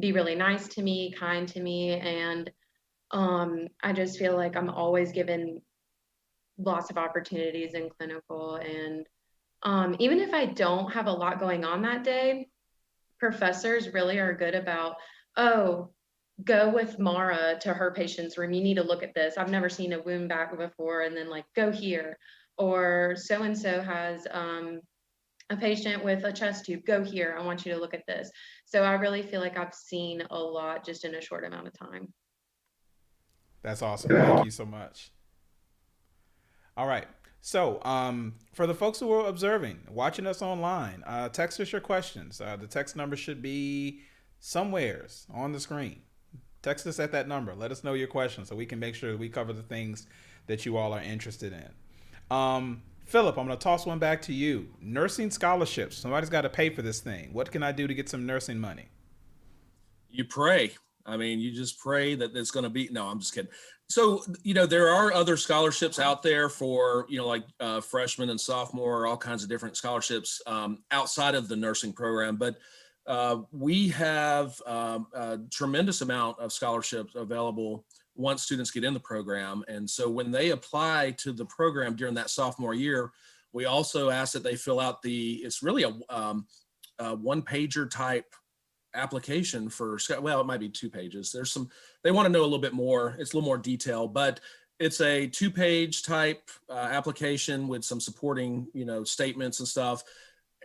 be really nice to me, kind to me, and I just feel like I'm always given lots of opportunities in clinical. And even if I don't have a lot going on that day, professors really are good about, oh, go with Mara to her patient's room. You need to look at this. I've never seen a wound back before. And then like, go here. Or so-and-so has a patient with a chest tube. Go here. I want you to look at this. So I really feel like I've seen a lot just in a short amount of time. That's awesome. Thank you so much. All right. So, for the folks who are observing, watching us online, text us your questions. The text number should be somewheres on the screen. Text us at that number. Let us know your questions so we can make sure we cover the things that you all are interested in. Philip, I'm going to toss one back to you. Nursing scholarships. Somebody's got to pay for this thing. What can I do to get some nursing money? You pray. I mean, you just pray that it's going to be, no, I'm just kidding. So, there are other scholarships out there for, like freshmen and sophomore, all kinds of different scholarships outside of the nursing program. But we have a tremendous amount of scholarships available once students get in the program. And so when they apply to the program during that sophomore year, we also ask that they fill out it's really a one-pager type application for, well, it might be 2 pages. They want to know a little bit more. It's a little more detail, but it's a 2-page type application with some supporting, statements and stuff.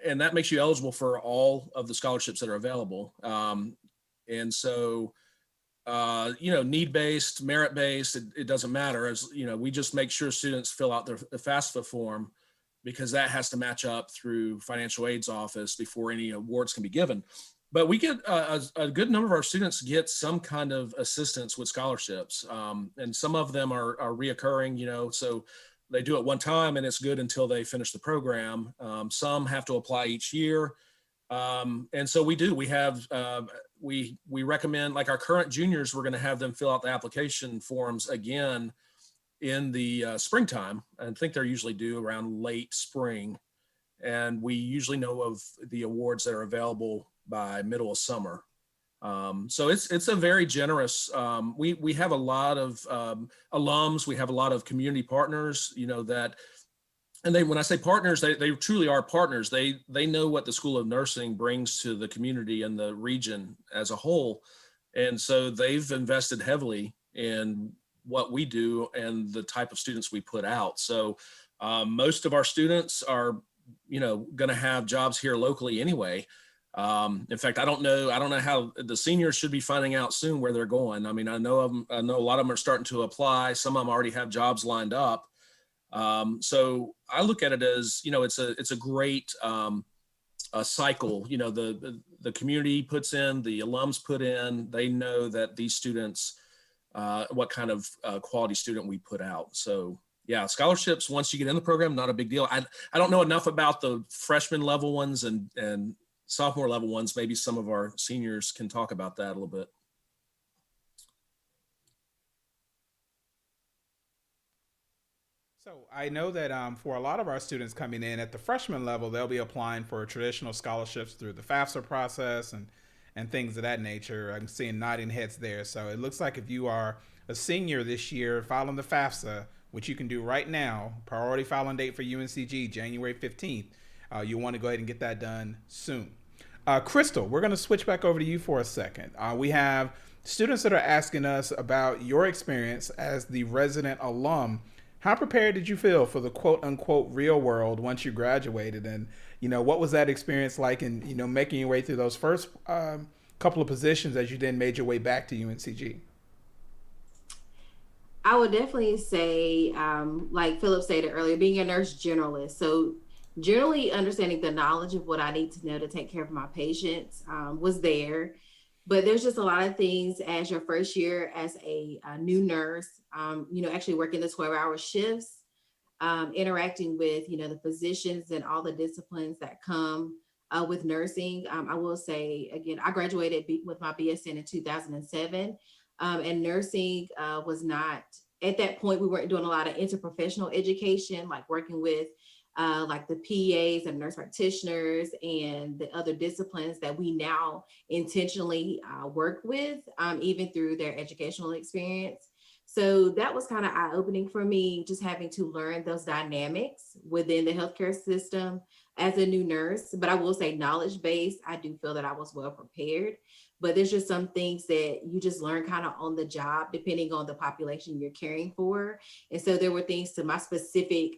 And that makes you eligible for all of the scholarships that are available. And so, need-based, merit-based, it doesn't matter. As we just make sure students fill out the FAFSA form because that has to match up through financial aid's office before any awards can be given. But we get a good number of our students get some kind of assistance with scholarships. And some of them are reoccurring, so they do it one time and it's good until they finish the program. Some have to apply each year. And so we have, we recommend, like our current juniors, we're going to have them fill out the application forms again in the springtime. I think they're usually due around late spring. And we usually know of the awards that are available by middle of summer. So it's a very generous, we have a lot of alums, we have a lot of community partners, and when I say partners, they truly are partners. They know what the School of Nursing brings to the community and the region as a whole. And so they've invested heavily in what we do and the type of students we put out. So most of our students are, going to have jobs here locally anyway. In fact, I don't know how the seniors should be finding out soon where they're going. I mean, I know a lot of them are starting to apply. Some of them already have jobs lined up. So I look at it as, it's a great cycle. The community puts in, the alums put in, they know that these students, what kind of quality student we put out. So yeah, scholarships, once you get in the program, not a big deal. I don't know enough about the freshman level ones and sophomore level ones. Maybe some of our seniors can talk about that a little bit. So I know that for a lot of our students coming in at the freshman level, they'll be applying for traditional scholarships through the FAFSA process and things of that nature. I'm seeing nodding heads there. So it looks like if you are a senior this year filing the FAFSA, which you can do right now, priority filing date for UNCG, January 15th, you want to go ahead and get that done soon. Crystal, we're going to switch back over to you for a second. We have students that are asking us about your experience as the resident alum. How prepared did you feel for the quote unquote real world once you graduated? And, what was that experience like in, making your way through those first couple of positions as you then made your way back to UNCG? I would definitely say, like Philip stated earlier, being a nurse generalist. So generally understanding the knowledge of what I need to know to take care of my patients was there. But there's just a lot of things as your first year as a new nurse, actually working the 12-hour shifts, interacting with, the physicians and all the disciplines that come with nursing. I will say, again, I graduated with my BSN in 2007. And nursing was not, at that point, we weren't doing a lot of interprofessional education, like working with like the PAs and nurse practitioners and the other disciplines that we now intentionally work with, even through their educational experience. So that was kind of eye-opening for me, just having to learn those dynamics within the healthcare system as a new nurse. But I will say knowledge-based, I do feel that I was well prepared. But there's just some things that you just learn kind of on the job, depending on the population you're caring for. And so there were things to my specific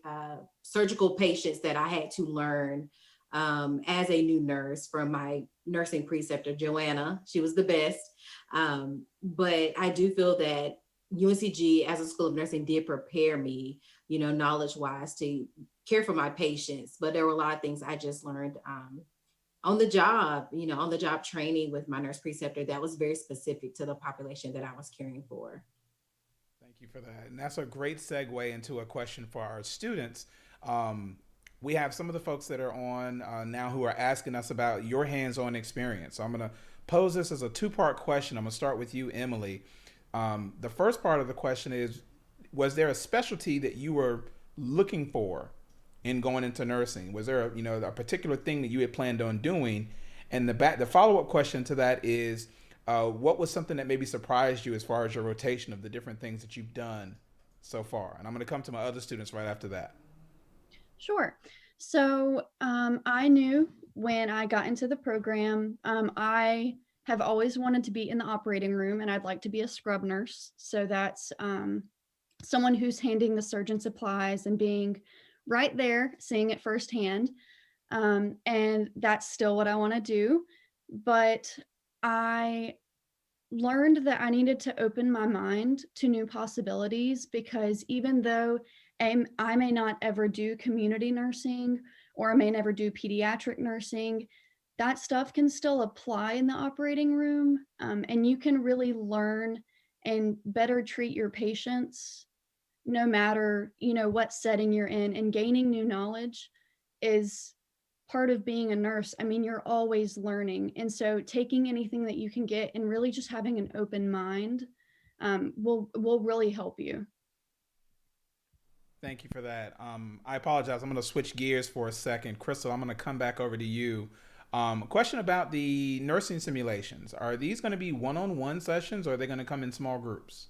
surgical patients that I had to learn as a new nurse from my nursing preceptor, Joanna. She was the best. But I do feel that UNCG as a school of nursing did prepare me, knowledge-wise to care for my patients. But there were a lot of things I just learned on the job training with my nurse preceptor that was very specific to the population that I was caring for. Thank you for that. And that's a great segue into a question for our students. We have some of the folks that are on now who are asking us about your hands-on experience. So I'm going to pose this as a two-part question. I'm going to start with you, Emily. The first part of the question is, was there a specialty that you were looking for in going into nursing? Was there a particular thing that you had planned on doing? And the follow-up question to that is, what was something that maybe surprised you as far as your rotation of the different things that you've done so far? And I'm going to come to my other students right after that. Sure. So I knew when I got into the program, I have always wanted to be in the operating room, and I'd like to be a scrub nurse. So that's someone who's handing the surgeon supplies and being right there, seeing it firsthand. And that's still what I want to do. But I learned that I needed to open my mind to new possibilities, because even though I may not ever do community nursing, or I may never do pediatric nursing, that stuff can still apply in the operating room. And you can really learn and better treat your patients no matter, what setting you're in. And gaining new knowledge is part of being a nurse. I mean, you're always learning. And so taking anything that you can get and really just having an open mind will really help you. Thank you for that. I apologize. I'm going to switch gears for a second. Crystal, I'm going to come back over to you. Question about the nursing simulations. Are these going to be one-on-one sessions, or are they going to come in small groups?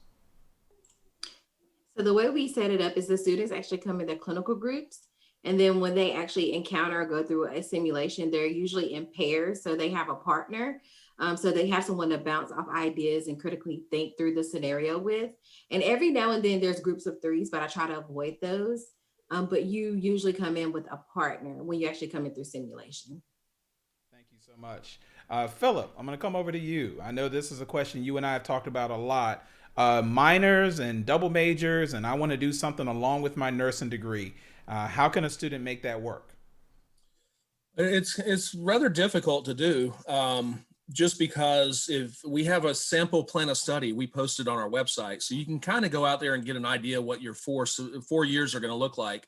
So the way we set it up is the students actually come in their clinical groups. And then when they actually encounter or go through a simulation, they're usually in pairs. So they have a partner So they have someone to bounce off ideas and critically think through the scenario with. And every now and then there's groups of threes, but I try to avoid those. But you usually come in with a partner when you actually come in through simulation. Thank you so much. Philip, I'm going to come over to you. I know this is a question you and I have talked about a lot. Minors and double majors, and I want to do something along with my nursing degree. How can a student make that work? It's rather difficult to do, just because if we have a sample plan of study we posted on our website, so you can kind of go out there and get an idea what your 4 years are going to look like.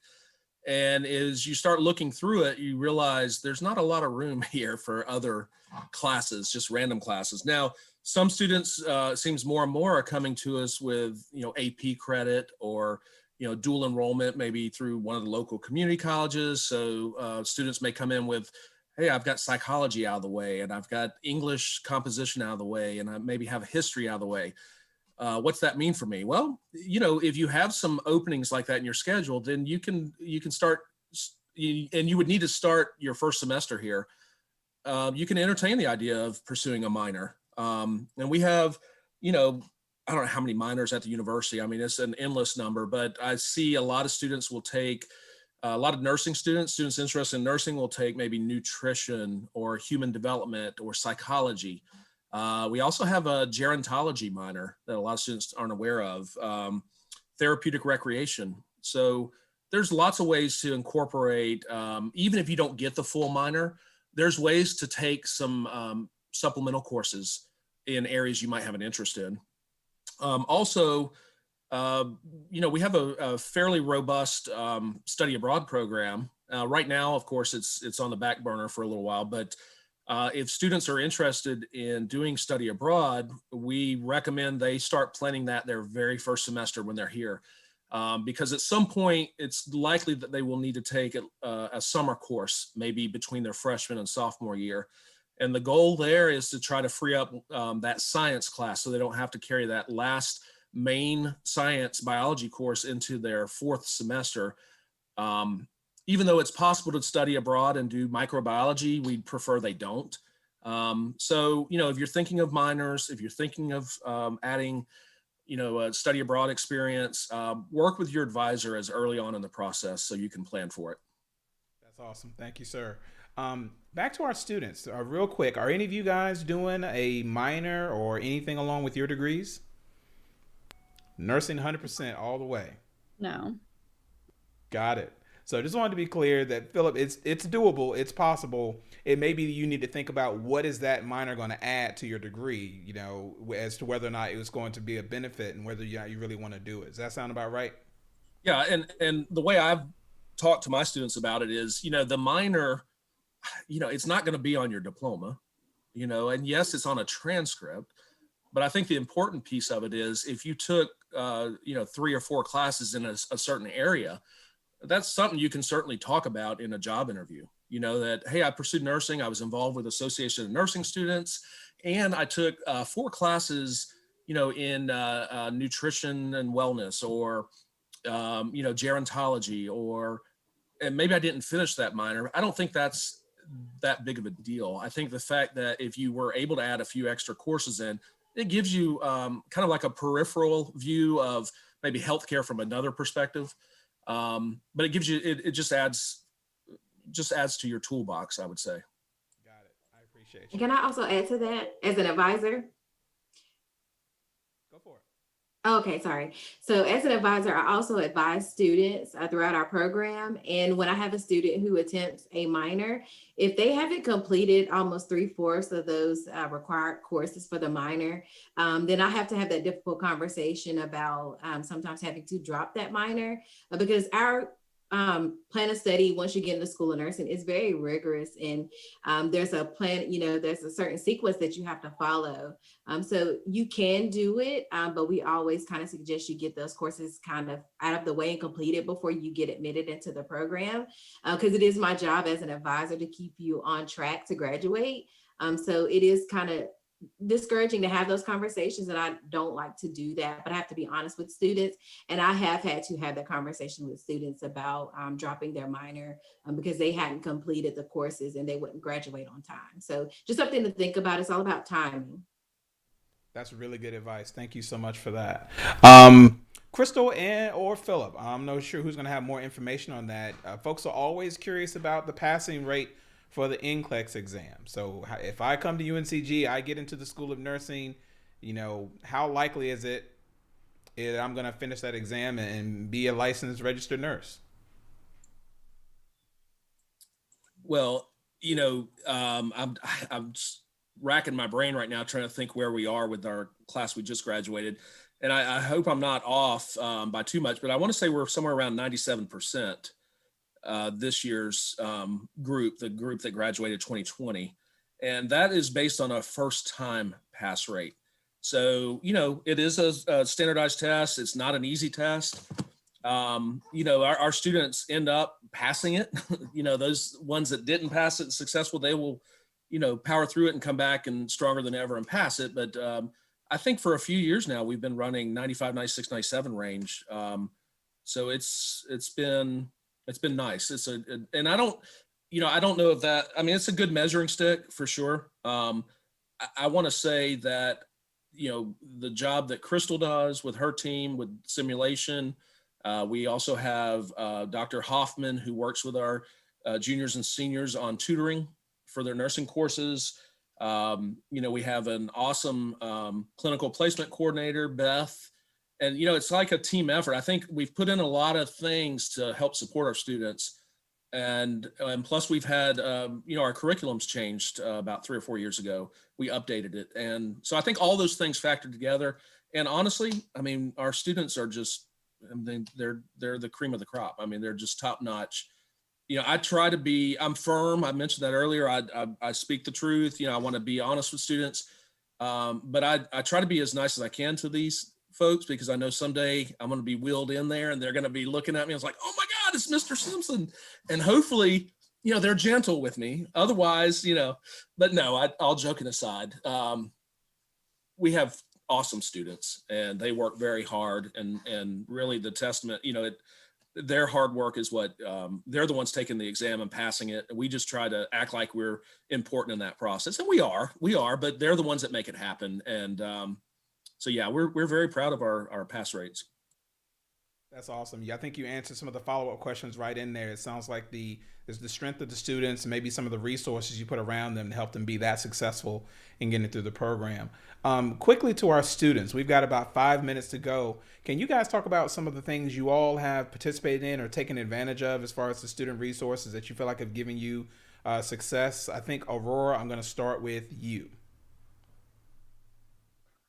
And as you start looking through it, you realize there's not a lot of room here for other classes, just random classes. Now, some students, seems more and more are coming to us with, AP credit or, dual enrollment, maybe through one of the local community colleges. So students may come in with, hey, I've got psychology out of the way, and I've got English composition out of the way, and I maybe have history out of the way. What's that mean for me? Well, if you have some openings like that in your schedule, then you can start, and you would need to start your first semester here. You can entertain the idea of pursuing a minor. And we have, I don't know how many minors at the university. I mean, it's an endless number, but I see a lot of students will take, a lot of nursing students interested in nursing will take maybe nutrition or human development or psychology. We also have a gerontology minor that a lot of students aren't aware of, therapeutic recreation. So there's lots of ways to incorporate, even if you don't get the full minor, there's ways to take some supplemental courses in areas you might have an interest in. Also, we have a fairly robust study abroad program. Right now, of course, it's on the back burner for a little while, but if students are interested in doing study abroad, we recommend they start planning that their very first semester when they're here. Because at some point, it's likely that they will need to take a summer course, maybe between their freshman and sophomore year. And the goal there is to try to free up that science class so they don't have to carry that last main science biology course into their fourth semester. Even though it's possible to study abroad and do microbiology, we'd prefer they don't. So, if you're thinking of minors, if you're thinking of adding, a study abroad experience, work with your advisor as early on in the process so you can plan for it. That's awesome. Thank you, sir. Back to our students, real quick. Are any of you guys doing a minor or anything along with your degrees? Nursing 100% all the way. No. Got it. So I just wanted to be clear that, Philip, it's doable, it's possible. It may be you need to think about what is that minor going to add to your degree, as to whether or not it was going to be a benefit and whether you really want to do it. Does that sound about right? Yeah, and the way I've talked to my students about it is, the minor, it's not going to be on your diploma, and yes, it's on a transcript, but I think the important piece of it is if you took, 3 or 4 classes in a certain area, that's something you can certainly talk about in a job interview. That, hey, I pursued nursing. I was involved with Association of Nursing Students, and I took 4 classes, in nutrition and wellness, or, gerontology, and maybe I didn't finish that minor. I don't think that's that big of a deal. I think the fact that if you were able to add a few extra courses in, it gives you kind of like a peripheral view of maybe healthcare from another perspective. But it gives you, it just adds to your toolbox, I would say. Got it. I appreciate you. Can I also add to that as an advisor? Go for it. Okay, sorry. So as an advisor, I also advise students throughout our program. And when I have a student who attempts a minor, if they haven't completed almost 3/4 of those required courses for the minor, then I have to have that difficult conversation about sometimes having to drop that minor because our plan of study, once you get into School of Nursing, is very rigorous, and there's a plan, there's a certain sequence that you have to follow. So you can do it, but we always kind of suggest you get those courses kind of out of the way and completed before you get admitted into the program, because it is my job as an advisor to keep you on track to graduate. So it is kind of discouraging to have those conversations, and I don't like to do that, but I have to be honest with students. And I have had to have that conversation with students about dropping their minor because they hadn't completed the courses and they wouldn't graduate on time. So just something to think about. It's all about timing. That's really good advice. Thank you so much for that. Crystal and or Philip, I'm not sure who's going to have more information on that. Folks are always curious about the passing rate for the NCLEX exam. So if I come to UNCG, I get into the School of Nursing, how likely is it that I'm going to finish that exam and be a licensed registered nurse? Well, I'm just racking my brain right now trying to think where we are with our class we just graduated. And I hope I'm not off by too much, but I want to say we're somewhere around 97% this year's group, the group that graduated 2020. And that is based on a first time pass rate. So, it is a standardized test. It's not an easy test. Our students end up passing it. Those ones that didn't pass it successful, they will, power through it and come back and stronger than ever and pass it. But I think for a few years now, we've been running 95, 96, 97 range. So it's been nice. And I don't know if that, it's a good measuring stick for sure. I want to say that, the job that Crystal does with her team with simulation, we also have Dr. Hoffman, who works with our juniors and seniors on tutoring for their nursing courses. We have an awesome clinical placement coordinator, Beth. And, it's like a team effort. I think we've put in a lot of things to help support our students. And plus we've had, our curriculums changed about 3 or 4 years ago. We updated it. And so I think all those things factored together. And honestly, our students are just, they're the cream of the crop. They're just top notch. I try to be, I'm firm. I mentioned that earlier. I speak the truth. I want to be honest with students. But I try to be as nice as I can to these folks, because I know someday I'm going to be wheeled in there and they're going to be looking at me. I was like, oh my God, it's Mr. Simpson. And hopefully, they're gentle with me. Otherwise, but no, all joking aside, we have awesome students and they work very hard, and really the testament, their hard work is what they're the ones taking the exam and passing it. We just try to act like we're important in that process, and we are, but they're the ones that make it happen. And so yeah, we're very proud of our pass rates. That's awesome. Yeah, I think you answered some of the follow-up questions right in there. It sounds like there's the strength of the students, and maybe some of the resources you put around them to help them be that successful in getting through the program. Quickly to our students, we've got about 5 minutes to go. Can you guys talk about some of the things you all have participated in or taken advantage of as far as the student resources that you feel like have given you success? I think, Aurora, I'm going to start with you.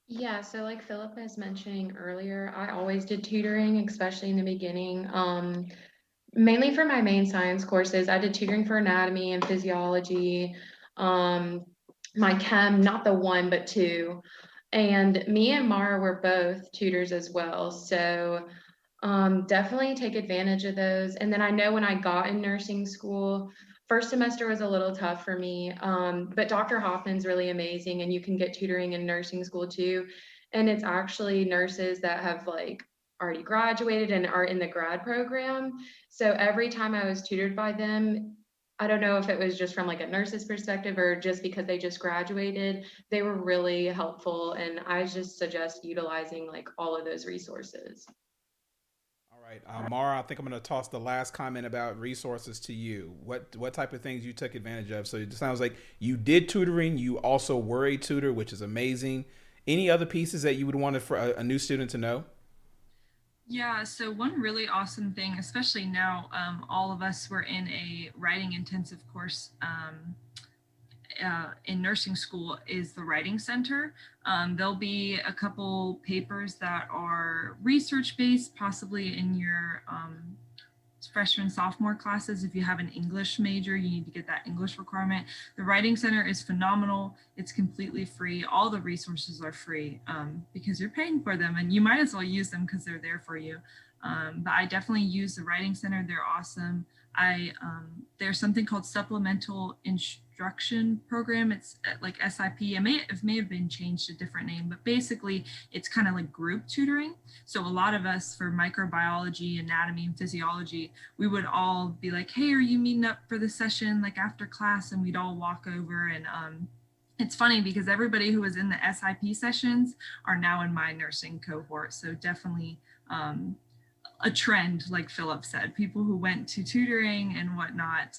Yeah, so like Philip was mentioning earlier, I always did tutoring, especially in the beginning. Mainly for my main science courses, I did tutoring for anatomy and physiology, my chem, not the one, but two. And me and Mara were both tutors as well. So definitely take advantage of those. And then I know when I got in nursing school, first semester was a little tough for me, but Dr. Hoffman's really amazing, and you can get tutoring in nursing school too. And it's actually nurses that have like already graduated and are in the grad program. So every time I was tutored by them, I don't know if it was just from like a nurse's perspective or just because they just graduated, they were really helpful. And I just suggest utilizing like all of those resources. All right, Mara, I think I'm going to toss the last comment about resources to you. What type of things you took advantage of? So it sounds like you did tutoring. You also were a tutor, which is amazing. Any other pieces that you would want for a new student to know? Yeah, so one really awesome thing, especially now, all of us were in a writing intensive course in nursing school, is the Writing Center. There'll be a couple papers that are research based, possibly in your freshman, sophomore classes. If you have an English major, you need to get that English requirement. The Writing Center is phenomenal. It's completely free. All the resources are free because you're paying for them, and you might as well use them because they're there for you. But I definitely use the Writing Center. They're awesome. There's something called supplemental instruction program. It's like SIP. It may have been changed to a different name, but basically it's kind of like group tutoring. So a lot of us for microbiology, anatomy, and physiology, we would all be like, hey, are you meeting up for the session like after class? And we'd all walk over. And it's funny because everybody who was in the SIP sessions are now in my nursing cohort. So definitely a trend, like Philip said. People who went to tutoring and whatnot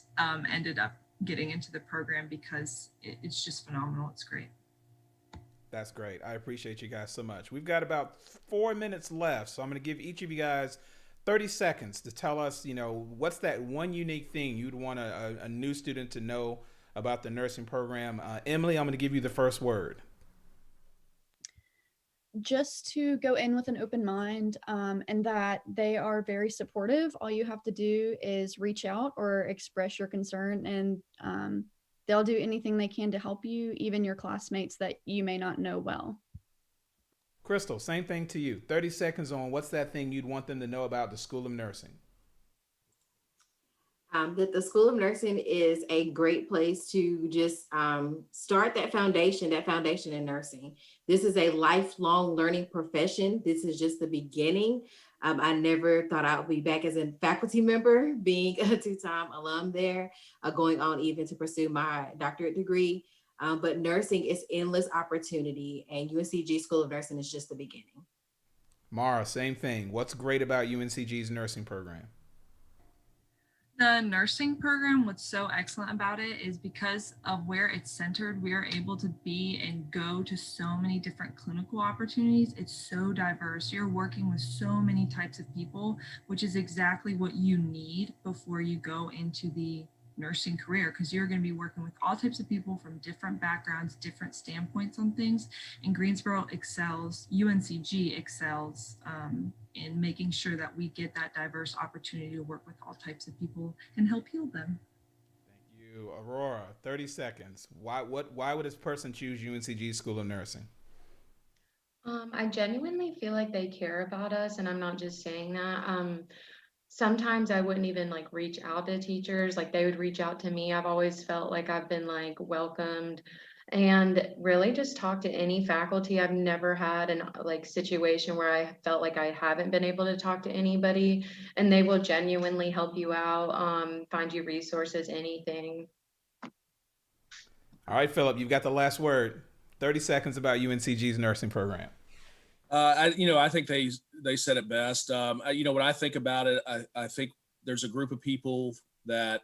ended up getting into the program because it's just phenomenal. It's great. That's great. I appreciate you guys so much. We've got about 4 minutes left, so I'm going to give each of you guys 30 seconds to tell us, what's that one unique thing you'd want a new student to know about the nursing program. Emily, I'm going to give you the first word. Just to go in with an open mind, and that they are very supportive. All you have to do is reach out or express your concern, and they'll do anything they can to help you, even your classmates that you may not know well. Crystal, same thing to you. 30 seconds on what's that thing you'd want them to know about the School of Nursing. That the School of Nursing is a great place to just start that foundation in nursing. This is a lifelong learning profession. This is just the beginning. I never thought I would be back as a faculty member, being a two-time alum there, going on even to pursue my doctorate degree. But nursing is endless opportunity, and UNCG School of Nursing is just the beginning. Mara, same thing. What's great about UNCG's nursing program? The nursing program, what's so excellent about it is because of where it's centered, we are able to be and go to so many different clinical opportunities. It's so diverse. You're working with so many types of people, which is exactly what you need before you go into the nursing career, because you're going to be working with all types of people from different backgrounds, different standpoints on things. And Greensboro excels, UNCG excels in making sure that we get that diverse opportunity to work with all types of people and help heal them. Thank you. Aurora, 30 seconds. Why would this person choose UNCG School of Nursing? I genuinely feel like they care about us, and I'm not just saying that. Sometimes I wouldn't even like reach out to teachers, like they would reach out to me. I've always felt like I've been like welcomed, and really just talk to any faculty. I've never had an like situation where I felt like I haven't been able to talk to anybody, and they will genuinely help you out, find you resources, anything. All right, Philip, you've got the last word. 30 seconds about UNCG's nursing program. I think they said it best. When I think about it, I think there's a group of people that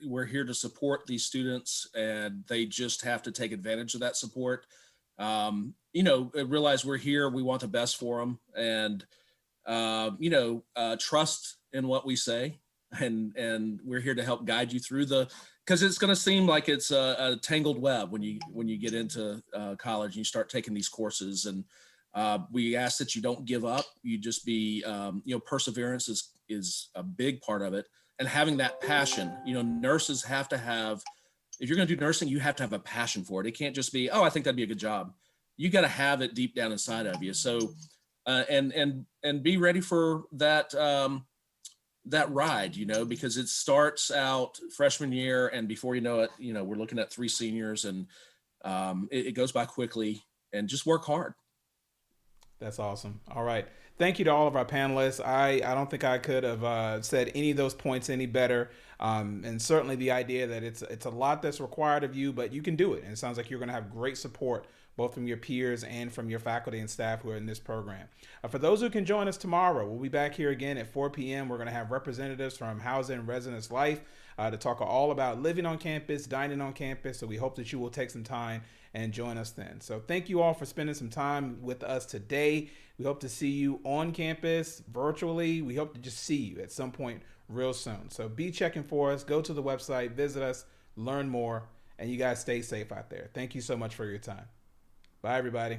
we're here to support these students, and they just have to take advantage of that support. Realize we're here, we want the best for them, and trust in what we say, and we're here to help guide you through because it's going to seem like it's a tangled web when you get into college and you start taking these courses. And we ask that you don't give up. You just be, perseverance is a big part of it. And having that passion, nurses have to have, if you're going to do nursing, you have to have a passion for it. It can't just be, oh, I think that'd be a good job. You got to have it deep down inside of you. So, and be ready for that ride, because it starts out freshman year, and before you know it, we're looking at 3 seniors, and it goes by quickly, and just work hard. That's awesome. All right. Thank you to all of our panelists. I don't think I could have said any of those points any better. And certainly the idea that it's a lot that's required of you, but you can do it. And it sounds like you're going to have great support, both from your peers and from your faculty and staff who are in this program. For those who can join us tomorrow, we'll be back here again at 4 p.m. We're going to have representatives from Housing and Residence Life to talk all about living on campus, dining on campus. So we hope that you will take some time and join us then. So thank you all for spending some time with us today. We hope to see you on campus, virtually. We hope to just see you at some point real soon. So be checking for us. Go to the website, visit us, learn more, and you guys stay safe out there. Thank you so much for your time. Bye, everybody.